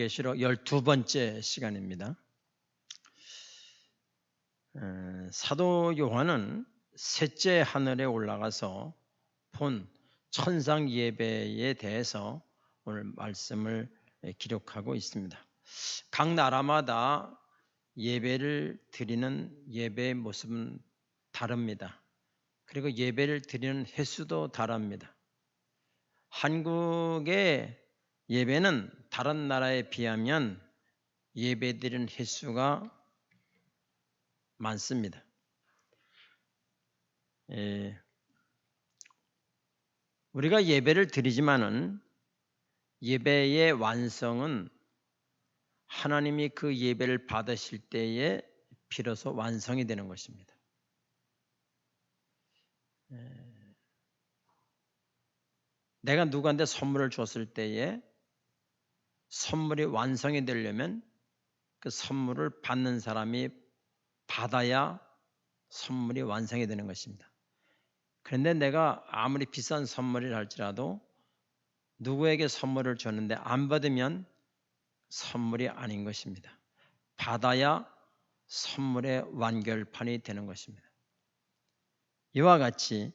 요한계시록 12번째 시간입니다. 사도 요한은 셋째 하늘에 올라가서 본 천상 예배에 대해서 오늘 말씀을 기록하고 있습니다. 각 나라마다 예배를 드리는 예배의 모습은 다릅니다. 그리고 예배를 드리는 횟수도 다릅니다. 한국의 예배는 다른 나라에 비하면 예배드리는 횟수가 많습니다. 우리가 예배를 드리지만은 예배의 완성은 하나님이 그 예배를 받으실 때에 비로소 완성이 되는 것입니다. 내가 누구한테 선물을 줬을 때에 선물이 완성이 되려면 그 선물을 받는 사람이 받아야 선물이 완성이 되는 것입니다. 그런데 내가 아무리 비싼 선물이라 할지라도 누구에게 선물을 줬는데 안 받으면 선물이 아닌 것입니다. 받아야 선물의 완결판이 되는 것입니다. 이와 같이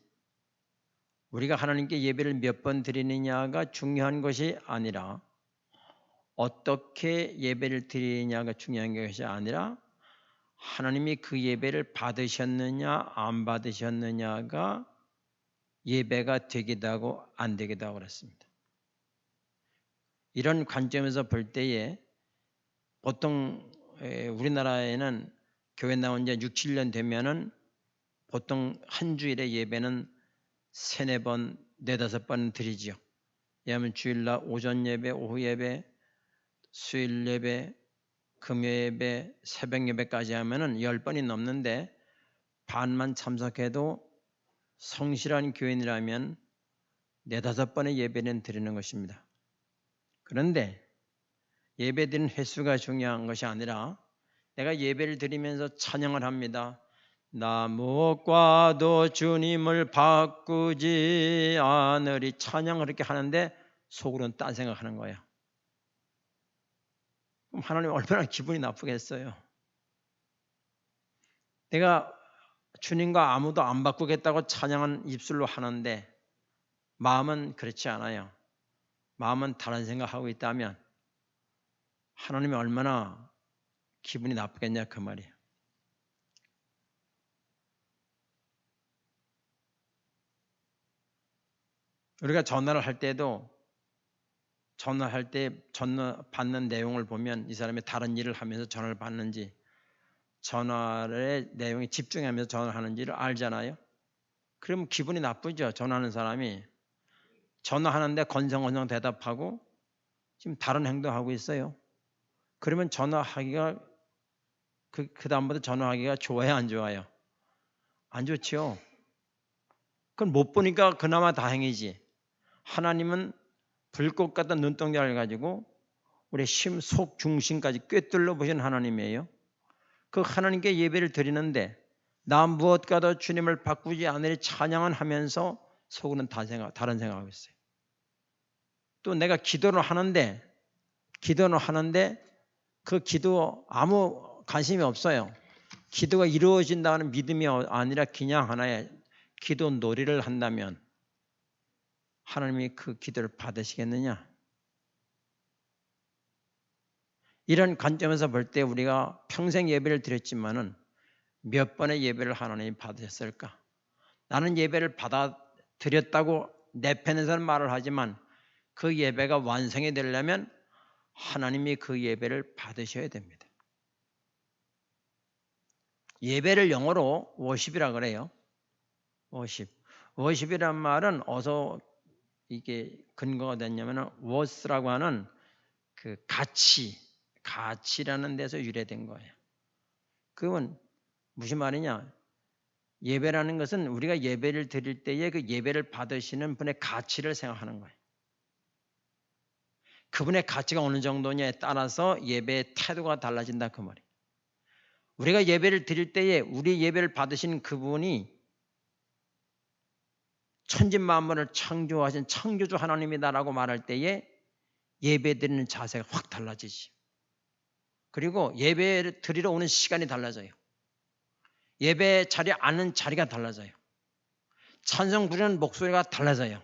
우리가 하나님께 예배를 몇 번 드리느냐가 중요한 것이 아니라 어떻게 예배를 드리느냐가 중요한 것이 아니라 하나님이 그 예배를 받으셨느냐 안 받으셨느냐가 예배가 되기도 하고 안 되기도 하고 그렇습니다. 이런 관점에서 볼 때에 보통 우리나라에는 교회 나온 지 6, 7년 되면은 보통 한 주일에 예배는 3, 4번, 4, 5번 드리지요. 왜냐하면 주일날 오전 예배, 오후 예배, 수요일 예배, 금요 예배, 새벽 예배까지 하면은 10번이 넘는데 반만 참석해도 성실한 교인이라면 4, 5번의 예배는 드리는 것입니다. 그런데 예배 드리는 횟수가 중요한 것이 아니라 내가 예배를 드리면서 찬양을 합니다. 나 무엇과도 주님을 바꾸지 않으리 찬양을 이렇게 하는데 속으로는 딴 생각하는 거예요. 그럼 하나님 얼마나 기분이 나쁘겠어요. 내가 주님과 아무도 안 바꾸겠다고 찬양은 입술로 하는데 마음은 그렇지 않아요. 마음은 다른 생각하고 있다면 하나님이 얼마나 기분이 나쁘겠냐 그 말이에요. 우리가 전화를 할 때도 전화할 때 전화 받는 내용을 보면 이 사람이 다른 일을 하면서 전화를 받는지 전화의 내용에 집중하면서 전화를 하는지를 알잖아요. 그러면 기분이 나쁘죠. 전화하는 사람이 전화하는데 건성건성 대답하고 지금 다른 행동하고 있어요. 그러면 전화하기가 그 다음부터 전화하기가 좋아요, 안 좋아요? 안 좋죠. 그건 못 보니까 그나마 다행이지. 하나님은 불꽃 같은 눈동자를 가지고 우리 심, 속, 중심까지 꿰뚫어 보신 하나님이에요. 그 하나님께 예배를 드리는데 나 무엇과도 주님을 바꾸지 않으리 찬양은 하면서 속으로는 다른 생각하고 있어요. 또 내가 기도를 하는데 그 기도 아무 관심이 없어요. 기도가 이루어진다는 믿음이 아니라 그냥 하나의 기도 놀이를 한다면 하나님이 그 기도를 받으시겠느냐? 이런 관점에서 볼 때 우리가 평생 예배를 드렸지만은 몇 번의 예배를 하나님이 받으셨을까? 나는 예배를 받아 드렸다고 내편에서는 말을 하지만 그 예배가 완성이 되려면 하나님이 그 예배를 받으셔야 됩니다. 예배를 영어로 워십이라 그래요. 워십이란 말은 어서 이게 근거가 됐냐면은 워스라고 하는 그 가치라는 데서 유래된 거예요. 그건 무슨 말이냐? 예배라는 것은 우리가 예배를 드릴 때에 그 예배를 받으시는 분의 가치를 생각하는 거예요. 그분의 가치가 어느 정도냐에 따라서 예배의 태도가 달라진다 그 말이에요. 우리가 예배를 드릴 때에 우리 예배를 받으신 그분이 천지 만물을 창조하신 창조주 하나님이다라고 말할 때에 예배 드리는 자세가 확 달라지지. 그리고 예배 드리러 오는 시간이 달라져요. 예배 자리에 앉는 자리가 달라져요. 찬송 부르는 목소리가 달라져요.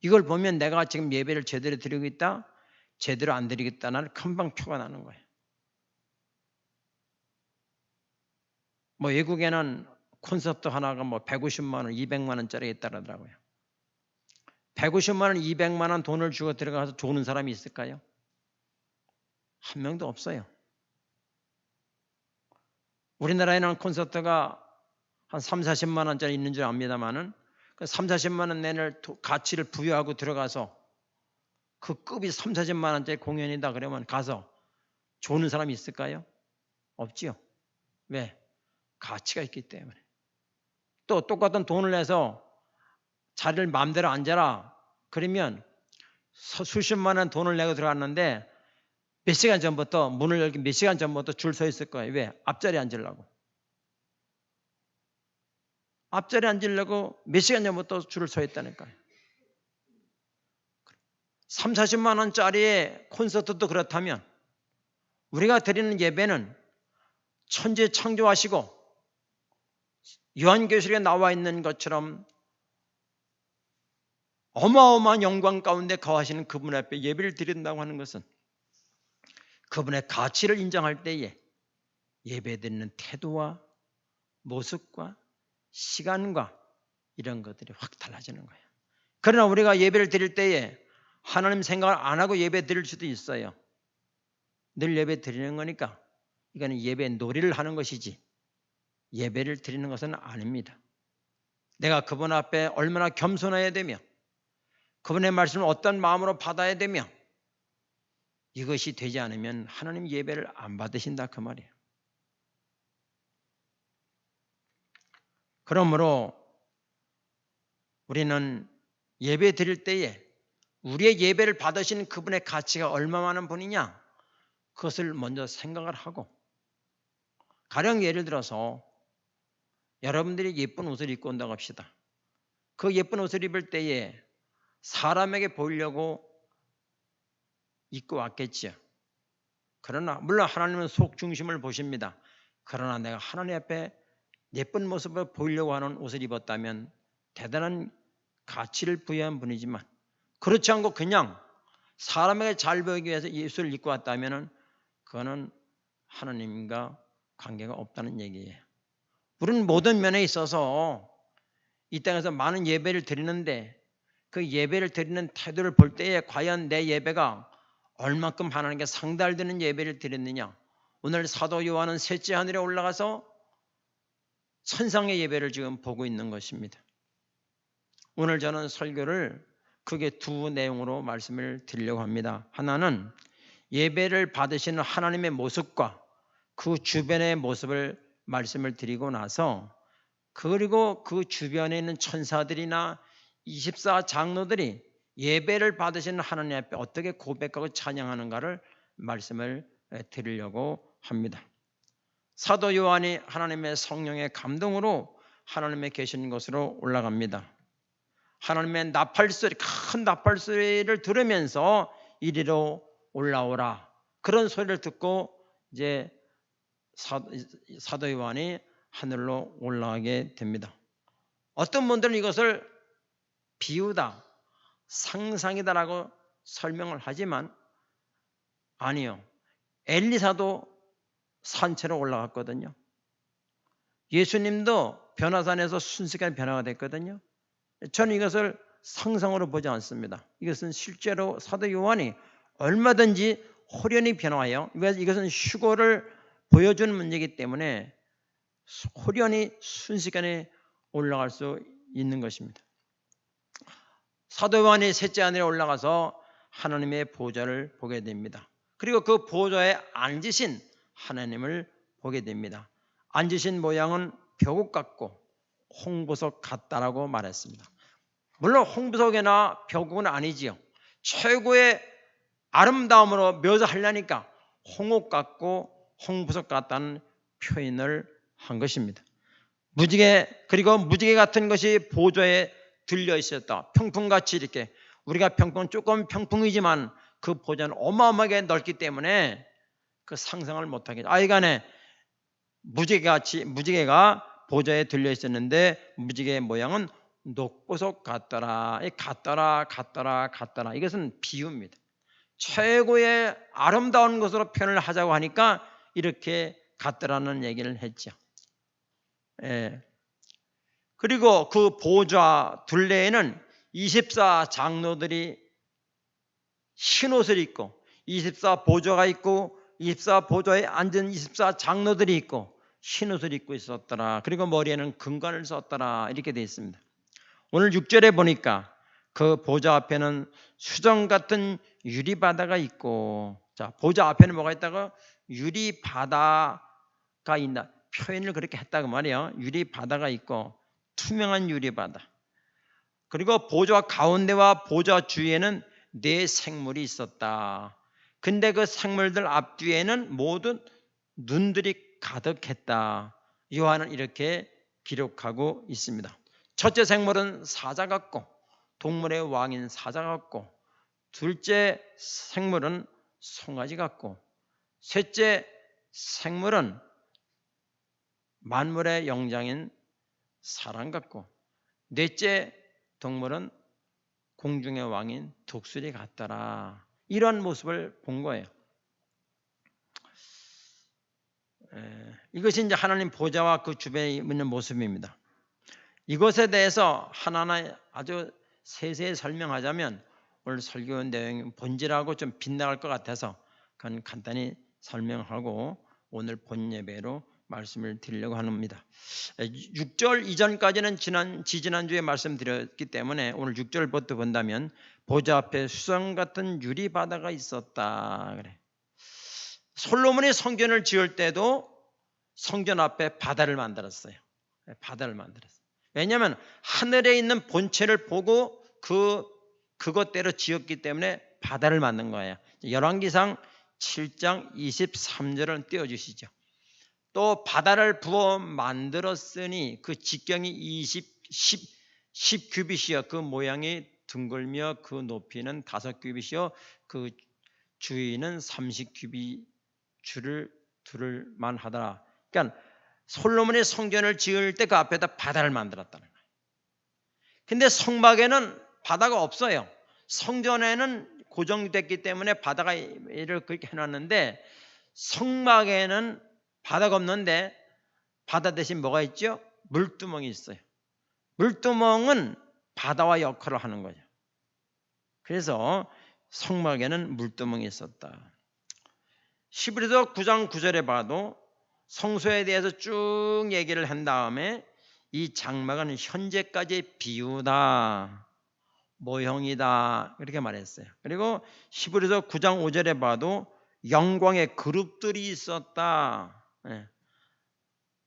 이걸 보면 내가 지금 예배를 제대로 드리고 있다, 제대로 안 드리겠다는 금방 표가 나는 거예요. 뭐 외국에는 콘서트 하나가 뭐 150만 원, 200만 원짜리 있다라더라고요. 150만 원, 200만 원 돈을 주고 들어가서 조는 사람이 있을까요? 한 명도 없어요. 우리나라에는 콘서트가 한 3, 40만 원짜리 있는 줄 압니다만은 그 3, 40만 원 내낼 가치를 부여하고 들어가서 그 급이 3, 40만 원짜리 공연이다 그러면 가서 조는 사람이 있을까요? 없지요. 왜? 가치가 있기 때문에. 또 똑같은 돈을 내서 자리를 마음대로 앉아라 그러면 수십만 원 돈을 내고 들어갔는데 몇 시간 전부터 문을 열기 몇 시간 전부터 줄 서 있을 거예요. 왜? 앞자리에 앉으려고. 앞자리에 앉으려고 몇 시간 전부터 줄을 서 있다니까요. 3, 40만 원짜리의 콘서트도 그렇다면 우리가 드리는 예배는 천지 창조하시고 요한계시록에 나와 있는 것처럼 어마어마한 영광 가운데 거하시는 그분 앞에 예배를 드린다고 하는 것은 그분의 가치를 인정할 때에 예배 드리는 태도와 모습과 시간과 이런 것들이 확 달라지는 거예요. 그러나 우리가 예배를 드릴 때에 하나님 생각을 안 하고 예배 드릴 수도 있어요. 늘 예배 드리는 거니까 이거는 예배 놀이를 하는 것이지 예배를 드리는 것은 아닙니다. 내가 그분 앞에 얼마나 겸손해야 되며 그분의 말씀을 어떤 마음으로 받아야 되며 이것이 되지 않으면 하나님 예배를 안 받으신다 그 말이에요. 그러므로 우리는 예배 드릴 때에 우리의 예배를 받으시는 그분의 가치가 얼마 많은 분이냐 그것을 먼저 생각을 하고 가령 예를 들어서 여러분들이 예쁜 옷을 입고 온다고 합시다. 그 예쁜 옷을 입을 때에 사람에게 보이려고 입고 왔겠지요. 그러나 물론 하나님은 속 중심을 보십니다. 그러나 내가 하나님 앞에 예쁜 모습을 보이려고 하는 옷을 입었다면 대단한 가치를 부여한 분이지만 그렇지 않고 그냥 사람에게 잘 보이기 위해서 이 옷을 입고 왔다면 그거는 하나님과 관계가 없다는 얘기예요. 우리는 모든 면에 있어서 이 땅에서 많은 예배를 드리는데 그 예배를 드리는 태도를 볼 때에 과연 내 예배가 얼만큼 하나님께 상달되는 예배를 드렸느냐. 오늘 사도 요한은 셋째 하늘에 올라가서 천상의 예배를 지금 보고 있는 것입니다. 오늘 저는 설교를 크게 두 내용으로 말씀을 드리려고 합니다. 하나는 예배를 받으시는 하나님의 모습과 그 주변의 모습을 말씀을 드리고 나서 그리고 그 주변에 있는 천사들이나 24 장로들이 예배를 받으시는 하나님 앞에 어떻게 고백하고 찬양하는가를 말씀을 드리려고 합니다. 사도 요한이 하나님의 성령의 감동으로 하나님의 계신 곳으로 올라갑니다. 하나님의 나팔소리, 큰 나팔소리를 들으면서 이리로 올라오라. 그런 소리를 듣고 이제 사도 요한이 하늘로 올라가게 됩니다. 어떤 분들은 이것을 비유다, 상상이다라고 설명을 하지만 아니요. 엘리사도 산채로 올라갔거든요. 예수님도 변화산에서 순식간에 변화가 됐거든요. 저는 이것을 상상으로 보지 않습니다. 이것은 실제로 사도 요한이 얼마든지 호련히 변화해요. 이것은 휴거를 보여주는 문제이기 때문에 호련히 순식간에 올라갈 수 있는 것입니다. 사도 요한이 셋째 하늘에 올라가서 하나님의 보좌를 보게 됩니다. 그리고 그 보좌에 앉으신 하나님을 보게 됩니다. 앉으신 모양은 벼국 같고 홍보석 같다라고 말했습니다. 물론 홍보석이나 벼국은 아니지요. 최고의 아름다움으로 묘사하려니까 홍옥 같고 홍보석 같다는 표현을 한 것입니다. 그리고 무지개 같은 것이 보좌에 들려 있었다. 평풍같이 이렇게 우리가 평풍 조금 평풍이지만 그 보좌는 어마어마하게 넓기 때문에 그 상상을 못하겠죠. 아이간에 무지개가 보좌에 들려 있었는데 무지개의 모양은 녹보석 같더라. 같더라. 이것은 비유입니다. 최고의 아름다운 것으로 표현을 하자고 하니까 이렇게 같더라는 얘기를 했죠. 예. 그리고 그 보좌 둘레에는 24장로들이 흰옷을 입고 24보좌가 있고 24보좌에 앉은 24장로들이 있고 흰옷을 입고 있었더라. 그리고 머리에는 금관을 썼더라. 이렇게 되어 있습니다. 오늘 6절에 보니까 그 보좌 앞에는 수정 같은 유리바다가 있고, 자, 보좌 앞에는 뭐가 있다고? 유리바다가 있다. 표현을 그렇게 했다고 말이에요. 유리바다가 있고 투명한 유리바다. 그리고 보좌 가운데와 보좌 주위에는 네 생물이 있었다. 근데 그 생물들 앞뒤에는 모든 눈들이 가득했다. 요한은 이렇게 기록하고 있습니다. 첫째 생물은 사자 같고 동물의 왕인 사자 같고, 둘째 생물은 송아지 같고, 셋째 생물은 만물의 영장인 사람 같고, 넷째 동물은 공중의 왕인 독수리 같더라. 이런 모습을 본 거예요. 이것이 이제 하나님 보좌와 그 주변에 있는 모습입니다. 이것에 대해서 하나하나 아주 세세히 설명하자면 오늘 설교 내용 본질하고 좀 빗나갈 것 같아서 그건 간단히 설명하고 오늘 본 예배로 말씀을 드리려고 합니다. 6절 이전까지는 지지난주에 말씀드렸기 때문에 오늘 6절부터 본다면 보좌 앞에 수정 같은 유리바다가 있었다. 그래. 솔로몬이 성전을 지을 때도 성전 앞에 바다를 만들었어요. 바다를 만들었어요. 왜냐하면 하늘에 있는 본체를 보고 그것대로 지었기 때문에 바다를 만든 거예요. 열왕기상 7장 23절을 띄워주시죠. 또 바다를 부어 만들었으니 그 직경이 10규빗이요 그 모양이 둥글며 그 높이는 5규빗이요 그 주위는 30규빗 줄을 두를 만하더라. 그러니까 솔로몬의 성전을 지을 때 그 앞에다 바다를 만들었다는 거예요. 근데 성막에는 바다가 없어요. 성전에는 고정됐기 때문에 바다가 이렇게 그렇게 해놨는데 성막에는 바다가 없는데 바다 대신 뭐가 있죠? 물두멍이 있어요. 물두멍은 바다와 역할을 하는 거죠. 그래서 성막에는 물두멍이 있었다. 히브리서 9장 9절에 봐도 성소에 대해서 쭉 얘기를 한 다음에 이 장막은 현재까지의 비유다, 모형이다 이렇게 말했어요. 그리고 히브리서 9장 5절에 봐도 영광의 그룹들이 있었다.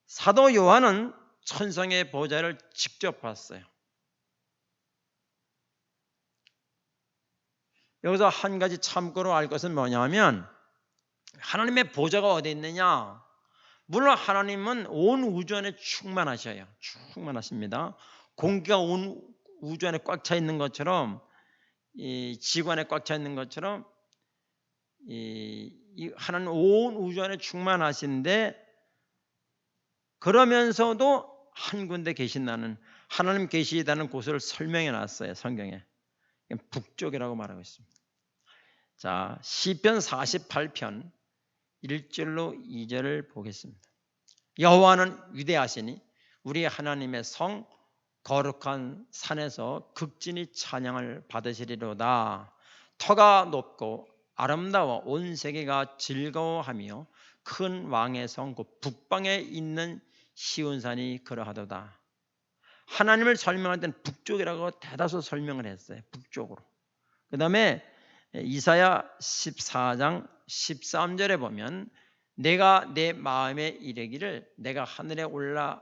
사도 요한은 천상의 보좌를 직접 봤어요. 여기서 한 가지 참고로 알 것은 뭐냐면 하나님의 보좌가 어디 있느냐? 물론 하나님은 온 우주 안에 충만하셔요. 충만하십니다. 공기가 온 우주 안에 꽉 차 있는 것처럼 이 지구 안에 꽉 차 있는 것처럼 하나님 온 우주 안에 충만하신데 그러면서도 한 군데 계신다는 하나님 계시다는 곳을 설명해 놨어요. 성경에. 북쪽이라고 말하고 있습니다. 자, 시편 48편 1절로 2절을 보겠습니다. 여호와는 위대하시니 우리 하나님의 성 거룩한 산에서 극진히 찬양을 받으시리로다. 터가 높고 아름다워 온 세계가 즐거워하며 큰 왕의 성 곧 북방에 있는 시온산이 그러하도다. 하나님을 설명할 때는 북쪽이라고 대다수 설명을 했어요. 북쪽으로. 그 다음에 이사야 14장 13절에 보면 내가 내 마음에 이르기를 내가 하늘에 올라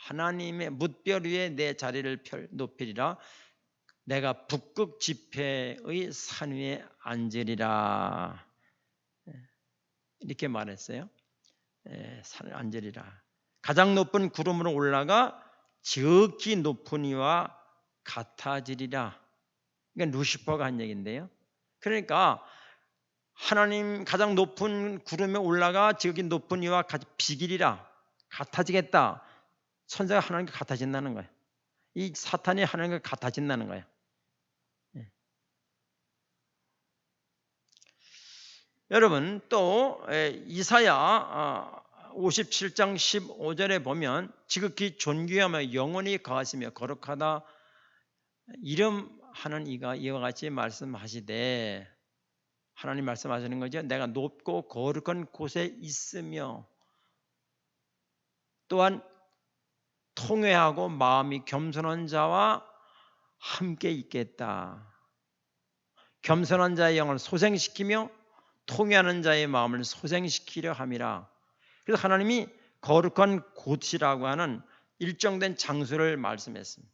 하나님의 뭇별 위에 내 자리를 높이리라. 내가 북극 지폐의 산 위에 앉으리라. 이렇게 말했어요. 산을 앉으리라. 가장 높은 구름으로 올라가 지극히 높은 이와 같아지리라. 그러니까 루시퍼가 한 얘기인데요. 그러니까 하나님 가장 높은 구름에 올라가 저기 높은 이와 같이 비길이라 같아지겠다. 천사가 하나님과 같아진다는 거예요. 이 사탄이 하나님과 같아진다는 거예요. 여러분 또 이사야 57장 15절에 보면 지극히 존귀하며 영원히 거하시며 거룩하다 이름하는 이가 이와 같이 말씀하시되 하나님 말씀하시는 거죠. 내가 높고 거룩한 곳에 있으며 또한 통회하고 마음이 겸손한 자와 함께 있겠다. 겸손한 자의 영을 소생시키며 통회하는 자의 마음을 소생시키려 함이라. 그래서 하나님이 거룩한 곳이라고 하는 일정된 장소를 말씀했습니다.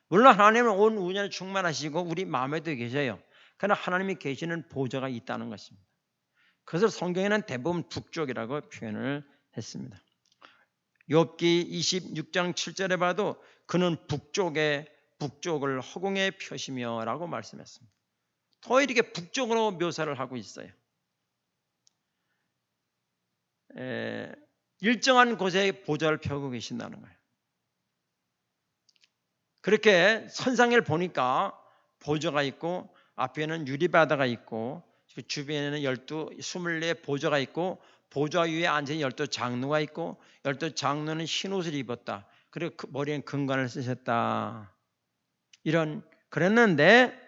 물론 하나님은 온 우주에 충만하시고 우리 마음에도 계셔요. 그러나 하나님이 계시는 보좌가 있다는 것입니다. 그래서 성경에는 대부분 북쪽이라고 표현을 했습니다. 욥기 26장 7절에 봐도 그는 북쪽을 허공에 펴시며 라고 말씀했습니다. 더 이렇게 북쪽으로 묘사를 하고 있어요. 일정한 곳에 보좌를 펴고 계신다는 거예요. 그렇게 선상을 보니까 보좌가 있고 앞에는 유리바다가 있고 그 주변에는 24 보좌가 있고 보좌 위에 앉은 12 장로가 있고 12 장로는 흰 옷을 입었다. 그리고 머리엔 금관을 쓰셨다. 그랬는데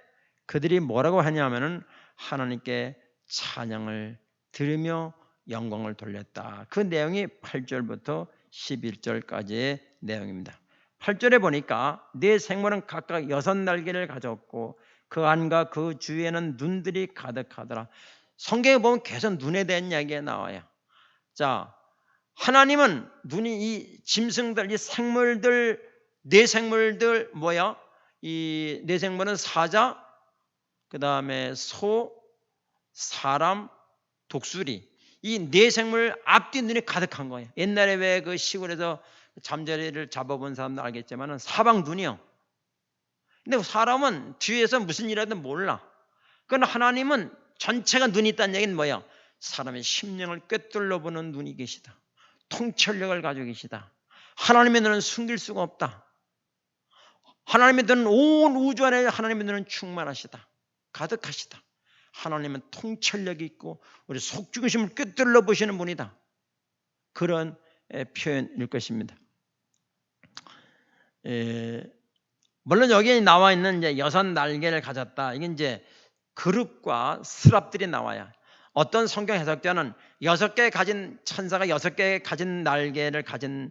그들이 뭐라고 하냐면은 하나님께 찬양을 들으며 영광을 돌렸다. 그 내용이 8절부터 11절까지의 내용입니다. 8절에 보니까 네 생물은 각각 6날개를 가졌고 그 안과 그 주위에는 눈들이 가득하더라. 성경에 보면 계속 눈에 대한 이야기가 나와요. 자, 하나님은 눈이 이 짐승들, 이 생물들, 네 생물들 뭐야? 이 네 생물은 사자, 그 다음에 소, 사람, 독수리. 이 네 생물 앞뒤 눈이 가득한 거예요. 옛날에 왜 그 시골에서 잠자리를 잡아본 사람도 알겠지만은 사방 눈이요. 근데 사람은 뒤에서 무슨 일 하든 몰라. 그러나 하나님은 전체가 눈이 있다는 얘기는 뭐야? 사람의 심령을 꿰뚫어 보는 눈이 계시다. 통찰력을 가지고 계시다. 하나님의 눈은 숨길 수가 없다. 하나님의 눈은 온 우주 안에 하나님의 눈은 충만하시다. 가득하시다. 하나님은 통찰력이 있고 우리 속죄심을 꿰뚫어 보시는 분이다. 그런 표현일 것입니다. 물론 여기에 나와 있는 이제 6날개를 가졌다. 이게 이제 그룹과 스랍들이 나와요. 어떤 성경 해석자는 6개 가진 천사가 6개 가진 날개를 가진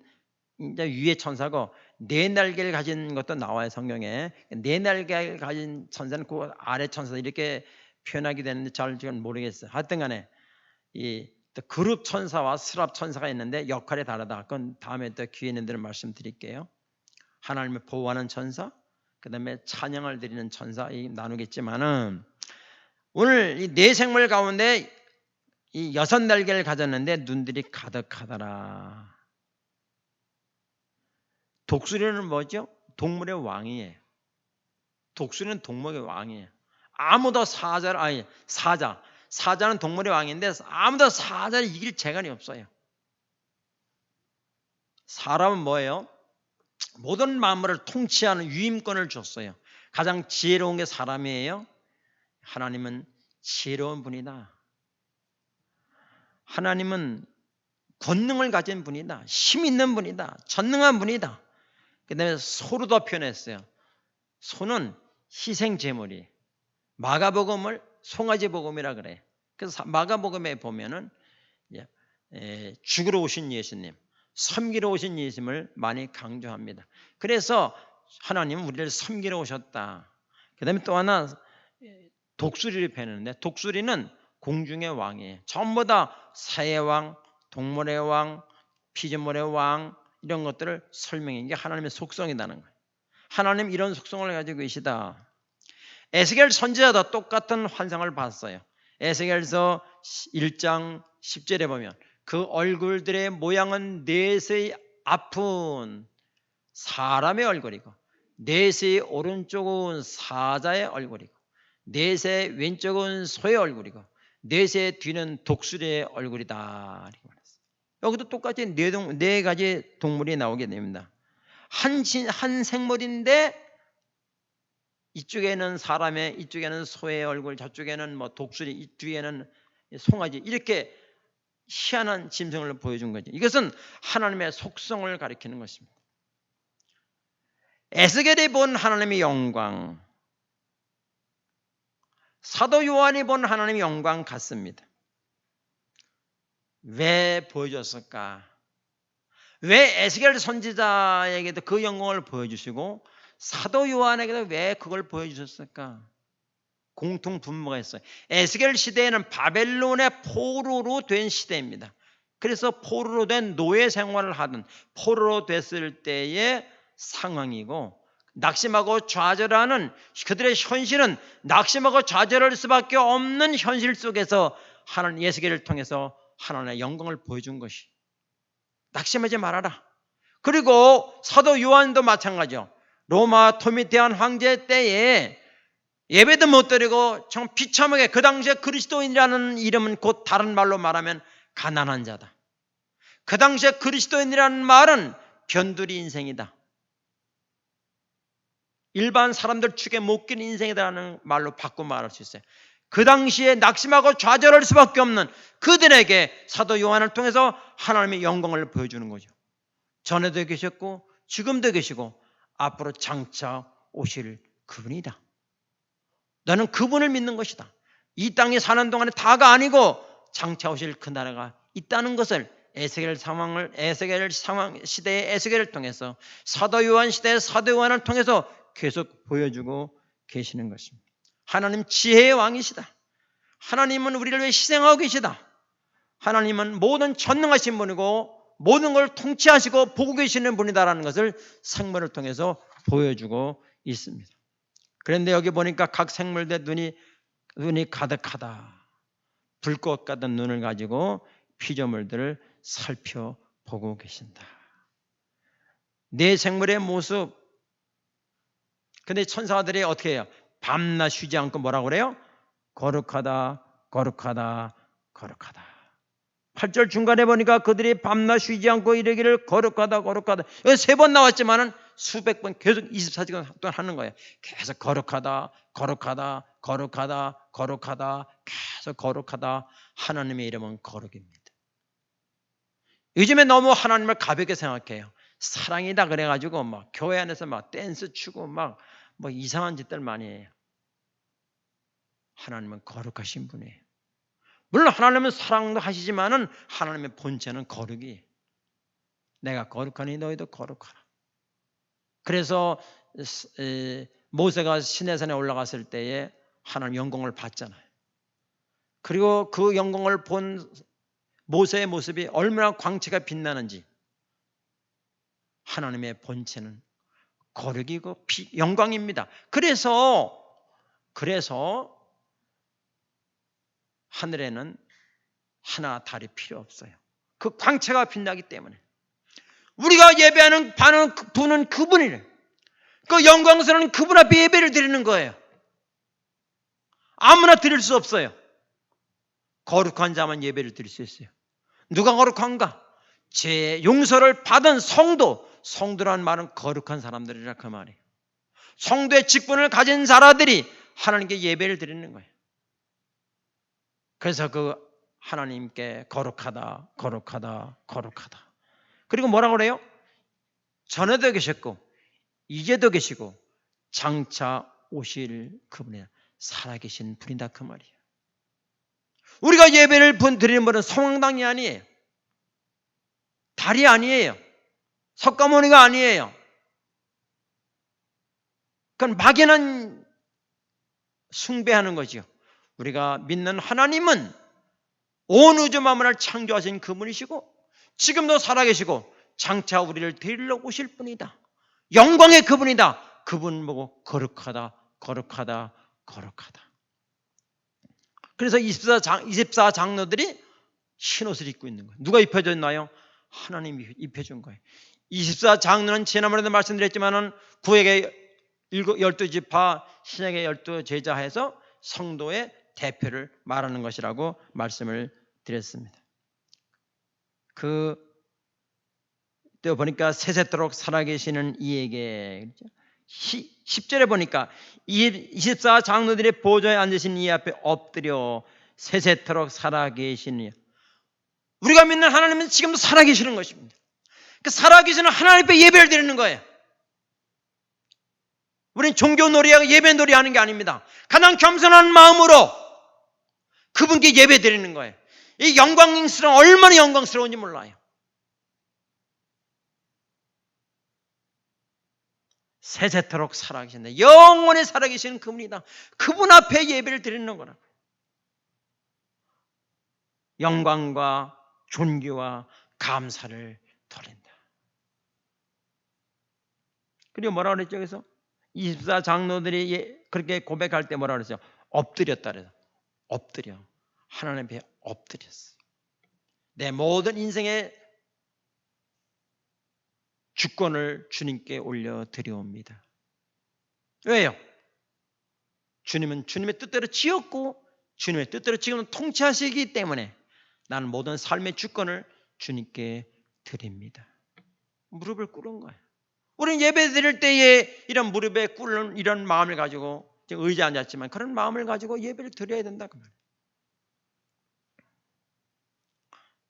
이제 위의 천사고 4날개를 가진 것도 나와요. 성경에 4날개를 가진 천사는 그 아래 천사 이렇게 표현하게 되는데 잘 지금 모르겠어요. 하여튼 간에 이 그룹 천사와 스랍 천사가 있는데 역할이 다르다. 그건 다음에 또 기회 있는 대로 말씀드릴게요. 하나님을 보호하는 천사, 그 다음에 찬양을 드리는 천사 나누겠지만은 오늘 이 네 생물 가운데 이 6날개를 가졌는데 눈들이 가득하더라. 독수리는 뭐죠? 동물의 왕이에요. 독수리는 동물의 왕이에요. 아무도 사자는 동물의 왕인데 아무도 사자를 이길 재간이 없어요. 사람은 뭐예요? 모든 만물을 통치하는 유임권을 줬어요. 가장 지혜로운 게 사람이에요. 하나님은 지혜로운 분이다. 하나님은 권능을 가진 분이다. 힘 있는 분이다. 전능한 분이다. 그 다음에 소로 더 표현했어요. 소는 희생제물이에요. 마가복음을 송아지복음이라 그래요. 그래서 마가복음에 보면은 죽으러 오신 예수님, 섬기러 오신 예수님을 많이 강조합니다. 그래서 하나님은 우리를 섬기러 오셨다. 그 다음에 또 하나 독수리를 표현하는데 독수리는 공중의 왕이에요. 전부 다 새의 왕, 동물의 왕, 피조물의 왕 이런 것들을 설명한 게 하나님의 속성이라는 거예요. 하나님 이런 속성을 가지고 계시다. 에스겔 선지자도 똑같은 환상을 봤어요. 에스겔서 1장 10절에 보면 그 얼굴들의 모양은 넷의 아픈 사람의 얼굴이고 넷의 오른쪽은 사자의 얼굴이고 넷의 왼쪽은 소의 얼굴이고 넷의 뒤는 독수리의 얼굴이다. 이렇게 말했어요. 여기도 똑같이 네 가지 동물이 나오게 됩니다. 한 생물인데 이쪽에는 사람의, 이쪽에는 소의 얼굴, 저쪽에는 뭐 독수리, 이쪽에는 송아지, 이렇게 희한한 짐승을 보여준 거죠. 이것은 하나님의 속성을 가리키는 것입니다. 에스겔이 본 하나님의 영광, 사도 요한이 본 하나님의 영광 같습니다. 왜 보여줬을까? 왜 에스겔 선지자에게도 그 영광을 보여주시고 사도 요한에게도 왜 그걸 보여주셨을까? 공통 분모가 있어요. 에스겔 시대에는 바벨론의 포로로 된 시대입니다. 그래서 포로로 된 노예 생활을 하던, 포로로 됐을 때의 상황이고, 낙심하고 좌절하는 그들의 현실은 낙심하고 좌절할 수밖에 없는 현실 속에서 하나님 에스겔을 통해서 하나님의 영광을 보여준 것이. 낙심하지 말아라. 그리고 사도 요한도 마찬가지죠. 로마 도미티안 황제 때에 예배도 못 드리고 정 비참하게, 그 당시에 그리스도인이라는 이름은 곧 다른 말로 말하면 가난한 자다. 그 당시에 그리스도인이라는 말은 변두리 인생이다. 일반 사람들 축에 못 끼는 인생이라는 말로 바꿔 말할 수 있어요. 그 당시에 낙심하고 좌절할 수밖에 없는 그들에게 사도 요한을 통해서 하나님의 영광을 보여주는 거죠. 전에도 계셨고 지금도 계시고 앞으로 장차 오실 그분이다. 너는 그분을 믿는 것이다. 이 땅에 사는 동안에 다가 아니고 장차 오실 그 나라가 있다는 것을 에스겔 시대의 에스겔을 통해서, 사도 요한 시대의 사도 요한을 통해서 계속 보여주고 계시는 것입니다. 하나님 지혜의 왕이시다. 하나님은 우리를 위해 희생하고 계시다. 하나님은 모든 전능하신 분이고 모든 걸 통치하시고 보고 계시는 분이다라는 것을 생물을 통해서 보여주고 있습니다. 그런데 여기 보니까 각 생물들 눈이 가득하다. 불꽃 같은 눈을 가지고 피조물들을 살펴보고 계신다. 네 생물의 모습. 근데 천사들이 어떻게 해요? 밤낮 쉬지 않고 뭐라고 그래요? 거룩하다, 거룩하다, 거룩하다. 8절 중간에 보니까 그들이 밤낮 쉬지 않고 이르기를 거룩하다, 거룩하다. 여기 3번 나왔지만은 수백 번 계속 24시간 동안 하는 거예요. 계속 거룩하다, 거룩하다, 거룩하다, 거룩하다, 계속 거룩하다. 하나님의 이름은 거룩입니다. 요즘에 너무 하나님을 가볍게 생각해요. 사랑이다 그래가지고 막 교회 안에서 막 댄스 추고 막 뭐 이상한 짓들 많이 해요. 하나님은 거룩하신 분이에요. 물론 하나님은 사랑도 하시지만은 하나님의 본체는 거룩이. 내가 거룩하니 너희도 거룩하라. 그래서 모세가 시내산에 올라갔을 때에 하나님 영광을 봤잖아요. 그리고 그 영광을 본 모세의 모습이 얼마나 광채가 빛나는지. 하나님의 본체는 거룩이고 영광입니다. 그래서 하늘에는 하나 달이 필요 없어요. 그 광채가 빛나기 때문에. 우리가 예배하는 분은 그분이래. 그 영광스러운 그분 앞에 예배를 드리는 거예요. 아무나 드릴 수 없어요. 거룩한 자만 예배를 드릴 수 있어요. 누가 거룩한가? 죄 용서를 받은 성도란 말은 거룩한 사람들이라 그 말이에요. 성도의 직분을 가진 자라들이 하나님께 예배를 드리는 거예요. 그래서 그 하나님께 거룩하다, 거룩하다, 거룩하다. 그리고 뭐라고 그래요? 전에도 계셨고 이제도 계시고 장차 오실 그분이 살아계신 분이다 그 말이에요. 우리가 예배를 드리는 분은 성황당이 아니에요. 달이 아니에요. 석가모니가 아니에요. 그건 막연한 숭배하는 거죠. 우리가 믿는 하나님은 온 우주 만물을 창조하신 그분이시고 지금도 살아계시고 장차 우리를 데리러 오실 분이다. 영광의 그분이다. 그분 보고 거룩하다, 거룩하다, 거룩하다. 그래서 24 장로들이 흰옷을 입고 있는 거예요. 누가 입혀줬나요? 하나님이 입혀준 거예요. 24 장로는 지난번에도 말씀드렸지만은 구약의 12지파, 신약의 12제자 해서 성도의 대표를 말하는 것이라고 말씀을 드렸습니다. 또 보니까 세세토록 살아계시는 이에게 10절에 보니까 24 장로들의 보좌에 앉으신 이 앞에 엎드려 세세토록 살아계시는, 우리가 믿는 하나님은 지금도 살아계시는 것입니다. 그 살아계시는 하나님 앞에 예배를 드리는 거예요. 우리는 종교 놀이하고 예배 놀이하는 게 아닙니다. 가장 겸손한 마음으로 그분께 예배 드리는 거예요. 이 영광스러운, 얼마나 영광스러운지 몰라요. 세세토록 살아계신다. 영원히 살아계시는 그분이다. 그분 앞에 예배를 드리는 거라. 영광과 존귀와 감사를 드린다. 그리고 뭐라 그랬죠? 그래서 24 장로들이 그렇게 고백할 때 뭐라 그랬죠? 엎드렸다 그래서. 엎드려. 하나님 앞에 엎드렸어. 내 모든 인생의 주권을 주님께 올려드려옵니다. 왜요? 주님은 주님의 뜻대로 지었고 주님의 뜻대로 지금은 통치하시기 때문에 나는 모든 삶의 주권을 주님께 드립니다. 무릎을 꿇은 거예요. 우리는 예배 드릴 때에 이런 무릎에 꿇는 이런 마음을 가지고, 지금 의자에 앉았지만 그런 마음을 가지고 예배를 드려야 된다 그 말이에요.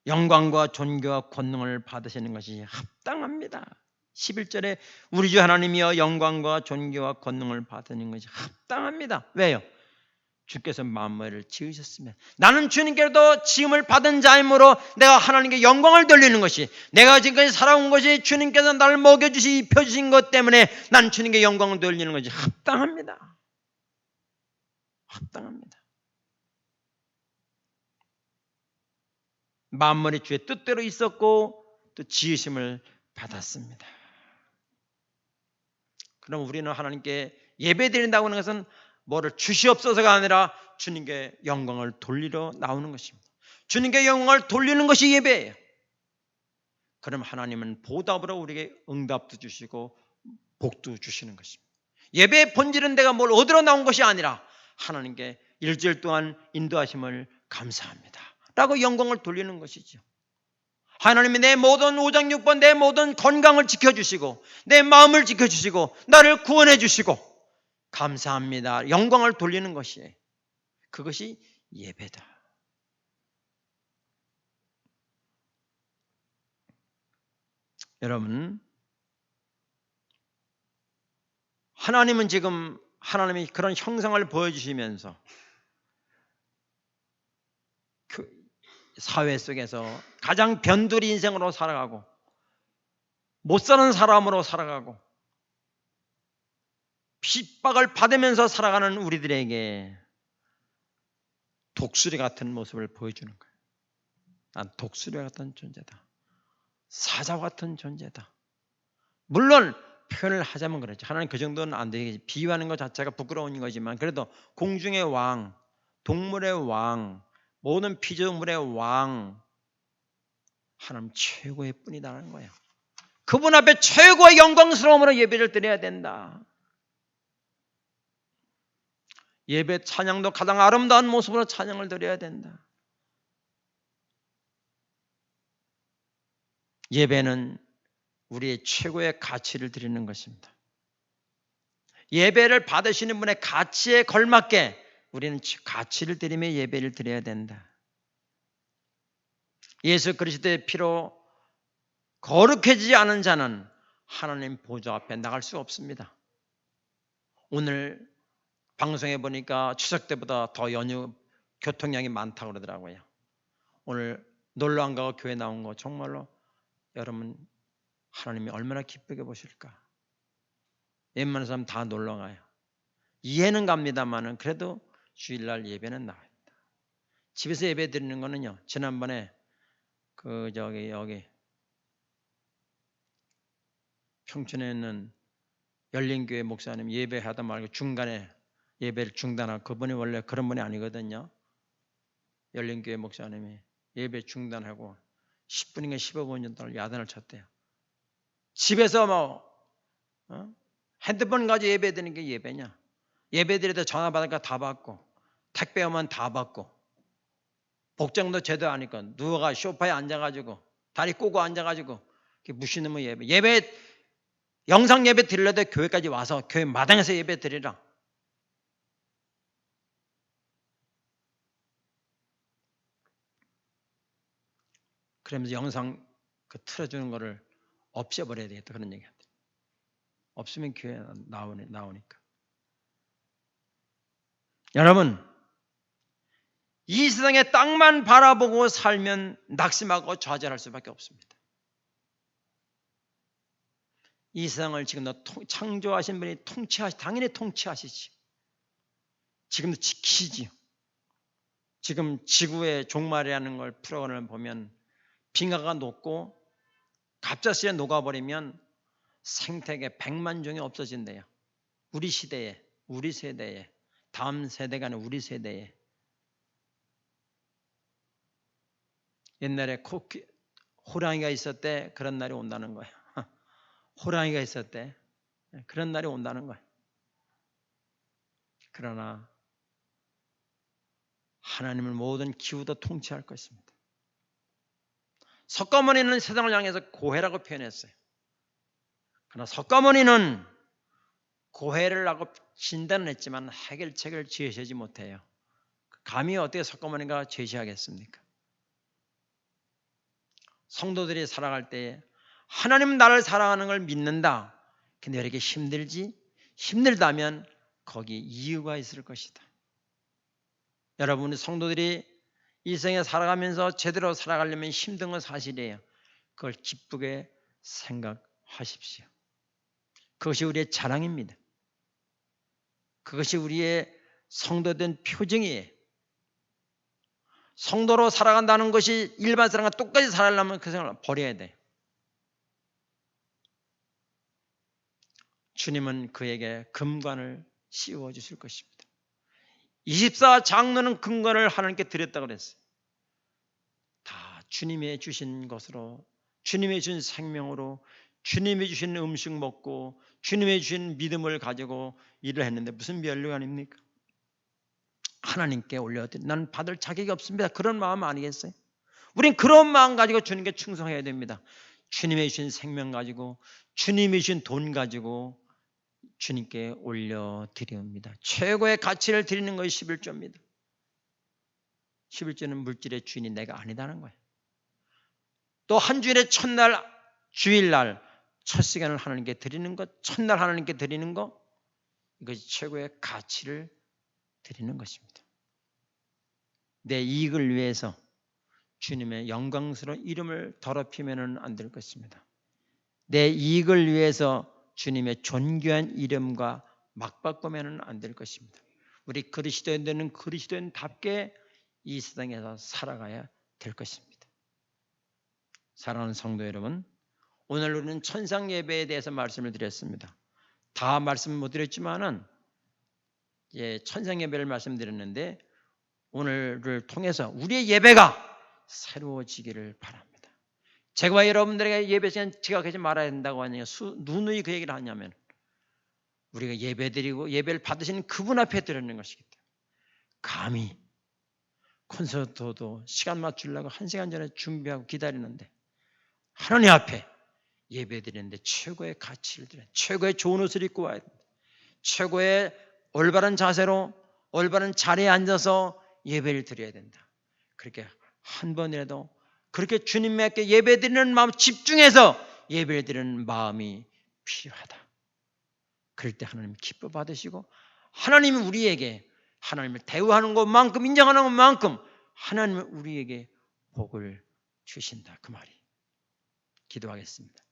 영광과 존귀와 권능을 받으시는 것이 합당합니다. 11절에 우리 주 하나님이여 영광과 존귀와 권능을 받으시는 것이 합당합니다. 왜요? 주께서 만물을 지으셨으면 나는 주님께로도 지음을 받은 자이므로 내가 하나님께 영광을 돌리는 것이, 내가 지금까지 살아온 것이 주님께서 나를 먹여주시 입혀주신 것 때문에 난 주님께 영광을 돌리는 것이 합당합니다. 합당합니다. 만물이 주의 뜻대로 있었고 또 지으심을 받았습니다. 그럼 우리는 하나님께 예배드린다고 하는 것은 뭐를 주시옵소서가 아니라 주님께 영광을 돌리러 나오는 것입니다. 주님께 영광을 돌리는 것이 예배예요. 그럼 하나님은 보답으로 우리에게 응답도 주시고 복도 주시는 것입니다. 예배의 본질은 내가 뭘 얻으러 나온 것이 아니라 하나님께 일주일 동안 인도하심을 감사합니다 라고 영광을 돌리는 것이죠. 하나님이 내 모든 오장육부, 내 모든 건강을 지켜주시고 내 마음을 지켜주시고 나를 구원해 주시고 감사합니다, 영광을 돌리는 것이에요. 그것이 예배다. 여러분, 하나님은 지금 하나님이 그런 형상을 보여주시면서 그 사회 속에서 가장 변두리 인생으로 살아가고 못 사는 사람으로 살아가고 핍박을 받으면서 살아가는 우리들에게 독수리 같은 모습을 보여주는 거예요. 난 독수리 같은 존재다. 사자와 같은 존재다. 물론 표현을 하자면 그렇죠. 하나님 그 정도는 안 되겠지. 비유하는 것 자체가 부끄러운 거지만 그래도 공중의 왕, 동물의 왕, 모든 피조물의 왕, 하나님 최고의 뿐이다라는 거예요. 그분 앞에 최고의 영광스러움으로 예배를 드려야 된다. 예배 찬양도 가장 아름다운 모습으로 찬양을 드려야 된다. 예배는 우리의 최고의 가치를 드리는 것입니다. 예배를 받으시는 분의 가치에 걸맞게 우리는 가치를 드리며 예배를 드려야 된다. 예수 그리스도의 피로 거룩해지지 않은 자는 하나님 보좌 앞에 나갈 수 없습니다. 오늘 방송에 보니까 추석 때보다 더 연휴 교통량이 많다고 그러더라고요. 오늘 놀러 안 가고 교회 나온 거 정말로 여러분 하나님이 얼마나 기쁘게 보실까. 웬만한 사람 다 놀러 가요. 이해는 갑니다만은 그래도 주일날 예배는 나와야 된다. 집에서 예배 드리는 거는요. 지난번에 여기 평촌에 있는 열린교회 목사님 예배하다 말고 중간에 예배를 중단하고, 그분이 원래 그런 분이 아니거든요. 열린교회 목사님이 예배 중단하고 10분인가 15분 정도 야단을 쳤대요. 집에서 핸드폰 가지고 예배 드리는 게 예배냐? 예배 드릴 때 전화 받으니까 다 받고 택배 오면 다 받고 복장도 제대로 하니까 누가 소파에 앉아가지고 다리 꼬고 앉아가지고 무시는 예배 영상 예배 드리려도 교회까지 와서 교회 마당에서 예배 드리라. 그러면서 영상 틀어주는 거를 없애버려야 되겠다 그런 얘기한테. 없으면 교회 나오니까. 여러분, 이 세상의 땅만 바라보고 살면 낙심하고 좌절할 수밖에 없습니다. 이 세상을 지금도 창조하신 분이 당연히 통치하시지. 지금도 지키지요. 지금 지구의 종말이라는 걸 풀어가는 보면 빙하가 녹고 갑자기에 녹아버리면 생태계 100만 종이 없어진대요. 우리 시대에, 우리 세대에, 다음 세대가 아니라 우리 세대에. 옛날에 호랑이가 있었대 그런 날이 온다는 거예요. 호랑이가 있었대 그런 날이 온다는 거예요. 그러나 하나님은 모든 기후도 통치할 것입니다. 석가모니는 세상을 향해서 고해라고 표현했어요. 그러나 석가모니는 고해를 하고 진단을 했지만 해결책을 제시하지 못해요. 감히 어떻게 석가모니가 제시하겠습니까? 성도들이 살아갈 때 하나님은 나를 사랑하는 걸 믿는다. 근데 왜 이렇게 힘들지? 힘들다면 거기 이유가 있을 것이다. 여러분의 성도들이 이 생에 살아가면서 제대로 살아가려면 힘든 건 사실이에요. 그걸 기쁘게 생각하십시오. 그것이 우리의 자랑입니다. 그것이 우리의 성도된 표징이에요. 성도로 살아간다는 것이 일반 사람과 똑같이 살아가려면 그 생각을 버려야 돼요. 주님은 그에게 금관을 씌워 주실 것입니다. 24 장로는 금관을 하나님께 드렸다고 그랬어요. 다 주님이 주신 것으로, 주님이 주신 생명으로, 주님이 주신 음식 먹고 주님이 주신 믿음을 가지고 일을 했는데 무슨 면류가 아닙니까? 하나님께 올려드린 나는 받을 자격이 없습니다. 그런 마음 아니겠어요? 우린 그런 마음 가지고 주님께 충성해야 됩니다. 주님이 주신 생명 가지고 주님이 주신 돈 가지고 주님께 올려드립니다. 최고의 가치를 드리는 것이 11조입니다. 11조는 물질의 주인이 내가 아니다는 거예요. 또 한 주일의 첫날 주일날 첫 시간을 하나님께 드리는 것, 첫날 하나님께 드리는 것, 이것이 최고의 가치를 드리는 것입니다. 내 이익을 위해서 주님의 영광스러운 이름을 더럽히면 안 될 것입니다. 내 이익을 위해서 주님의 존귀한 이름과 맞바꾸면 안 될 것입니다. 우리 그리스도인들은 그리스도인답게 이 세상에서 살아가야 될 것입니다. 사랑하는 성도 여러분, 오늘 우리는 천상 예배에 대해서 말씀을 드렸습니다. 다 말씀 못 드렸지만은 천상 예배를 말씀드렸는데 오늘을 통해서 우리의 예배가 새로워지기를 바랍니다. 제가 여러분들에게 예배 시간 지각하지 말아야 된다고 하냐면 누누이 그 얘기를 하냐면 우리가 예배드리고 예배를 받으시는 그분 앞에 드리는 것이기 때문에 감히 콘서트도 시간 맞추려고 1시간 전에 준비하고 기다리는데 하나님 앞에 예배드리는데 최고의 가치를 드려야, 최고의 좋은 옷을 입고 와야 된다. 최고의 올바른 자세로 올바른 자리에 앉아서 예배를 드려야 된다. 그렇게 한 번이라도 그렇게 주님께 예배드리는 마음, 집중해서 예배를 드리는 마음이 필요하다. 그럴 때 하나님 기뻐 받으시고 하나님은 우리에게 하나님을 대우하는 것만큼, 인정하는 것만큼 하나님은 우리에게 복을 주신다. 그 말이. 기도하겠습니다.